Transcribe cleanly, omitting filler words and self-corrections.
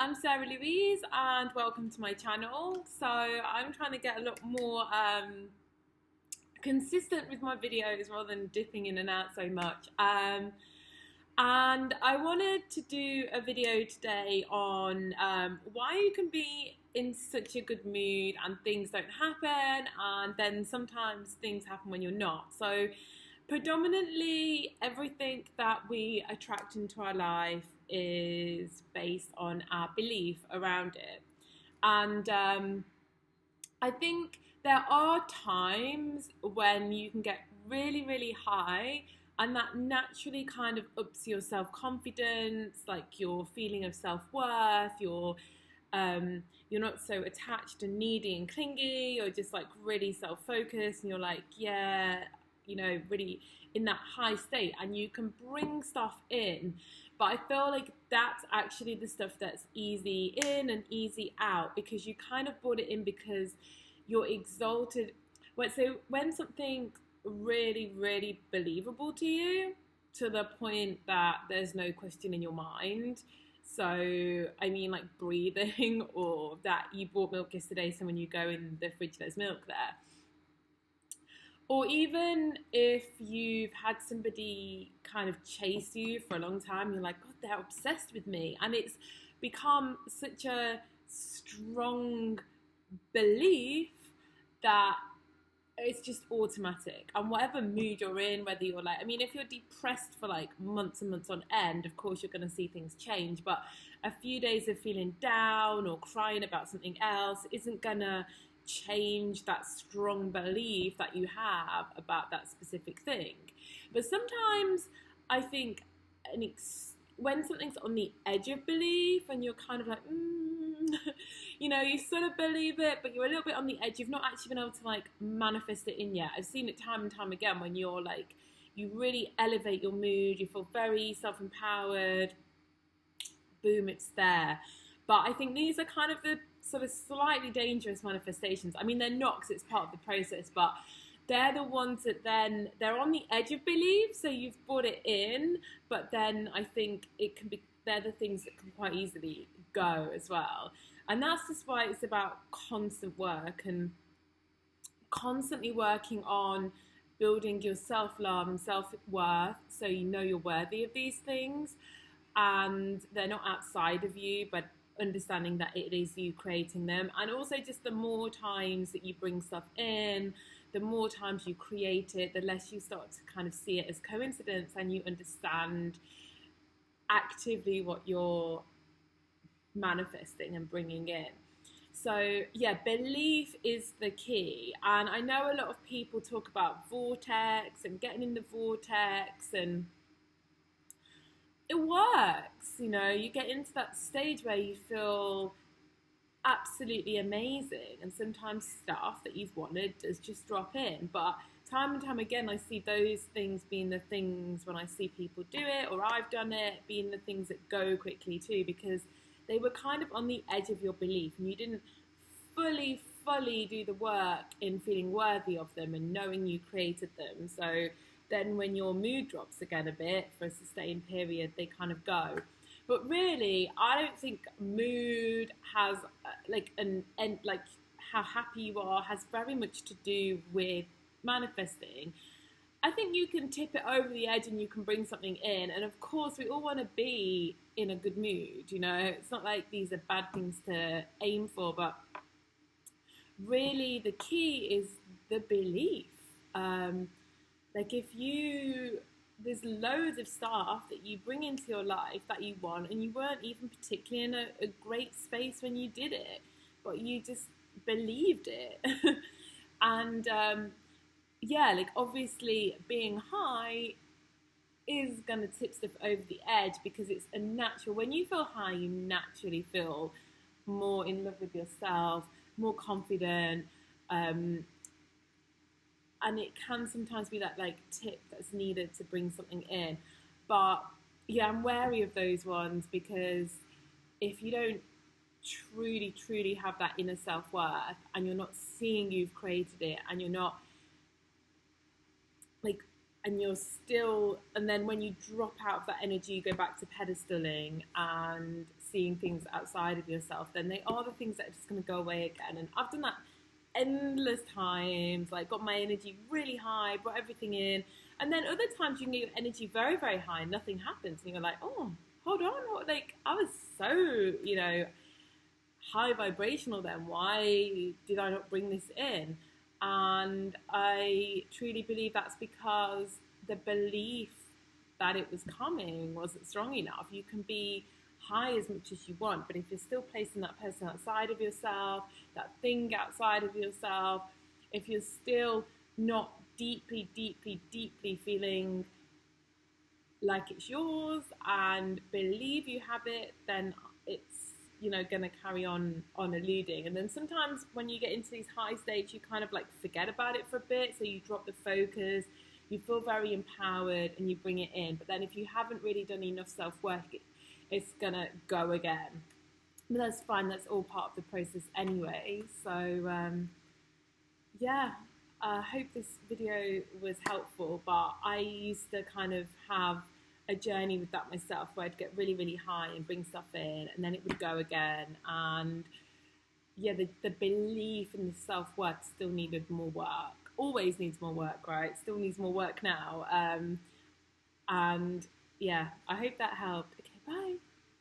I'm Sarah Louise and welcome to my channel. So I'm trying to get a lot more consistent with my videos rather than dipping in and out so much. And I wanted to do a video today on why you can be in such a good mood and things don't happen, and then sometimes things happen when you're not. So predominantly everything that we attract into our life is based on our belief around it. And I think there are times when you can get really, really high, and that naturally kind of ups your self-confidence, like your feeling of self-worth, you're not so attached and needy and clingy. You're just like really self-focused, and you're like, yeah, really in that high state, and you can bring stuff in. But I feel like that's actually the stuff that's easy in and easy out, because you kind of brought it in because you're exalted. So when something really, really believable to you, to the point that there's no question in your mind. So, I mean, like breathing, or that you bought milk yesterday, so when you go in the fridge, there's milk there. Or even if you've had somebody kind of chase you for a long time, you're like, God, they're obsessed with me. And it's become such a strong belief that it's just automatic. And whatever mood you're in, whether you're like, I mean, if you're depressed for like months and months on end, of course you're going to see things change. But a few days of feeling down or crying about something else isn't going to change that strong belief that you have about that specific thing. But sometimes I think when something's on the edge of belief and you're kind of like, you sort of believe it, but you're a little bit on the edge. You've not actually been able to like manifest it in yet. I've seen it time and time again when you're like, you really elevate your mood, you feel very self-empowered, boom, it's there. But I think these are kind of the sort of slightly dangerous manifestations. I mean, they're not, because it's part of the process, but they're the ones that then they're on the edge of belief. So you've brought it in, but then I think they're the things that can quite easily go as well. And that's just why it's about constant work and constantly working on building your self-love and self-worth, so you know you're worthy of these things and they're not outside of you, but understanding that it is you creating them. And also, just the more times that you bring stuff in, the more times you create it, the less you start to kind of see it as coincidence, and you understand actively what you're manifesting and bringing in. So yeah, belief is the key. And I know a lot of people talk about vortex and getting in the vortex, and it works. You get into that stage where you feel absolutely amazing, and sometimes stuff that you've wanted does just drop in. But time and time again, I see those things being the things, when I see people do it or I've done it, being the things that go quickly too, because they were kind of on the edge of your belief and you didn't fully do the work in feeling worthy of them and knowing you created them. So then when your mood drops again a bit for a sustained period, they kind of go. But really, I don't think mood has like how happy you are has very much to do with manifesting. I think you can tip it over the edge and you can bring something in. And of course, we all want to be in a good mood, It's not like these are bad things to aim for, but really the key is the belief. There's loads of stuff that you bring into your life that you want, and you weren't even particularly in a great space when you did it, but you just believed it. And obviously being high is going to tip stuff over the edge, because it's a natural, when you feel high, you naturally feel more in love with yourself, more confident, and it can sometimes be that like tip that's needed to bring something in. But yeah, I'm wary of those ones, because if you don't truly have that inner self-worth, and you're not seeing you've created it, and you're not like, and you're still, and then when you drop out of that energy, you go back to pedestaling and seeing things outside of yourself, then they are the things that are just going to go away again. And I've done that endless times, like got my energy really high, brought everything in, and then other times you can get your energy very, very high and nothing happens, and you're like, oh, hold on, what, like I was so, high vibrational then, why did I not bring this in? And I truly believe that's because the belief that it was coming wasn't strong enough. You can be high as much as you want, but if you're still placing that person outside of yourself, that thing outside of yourself, if you're still not deeply, deeply, deeply feeling like it's yours and believe you have it, then it's going to carry on eluding. And then sometimes when you get into these high states, you kind of like forget about it for a bit, so you drop the focus, you feel very empowered, and you bring it in. But then if you haven't really done enough self-work, it's gonna go again. But that's fine, that's all part of the process anyway. So yeah, I hope this video was helpful. But I used to kind of have a journey with that myself, where I'd get really, really high and bring stuff in, and then it would go again. And yeah, the belief in the self-worth still needed more work. Always needs more work, right? Still needs more work now. And yeah, I hope that helped. Okay, bye.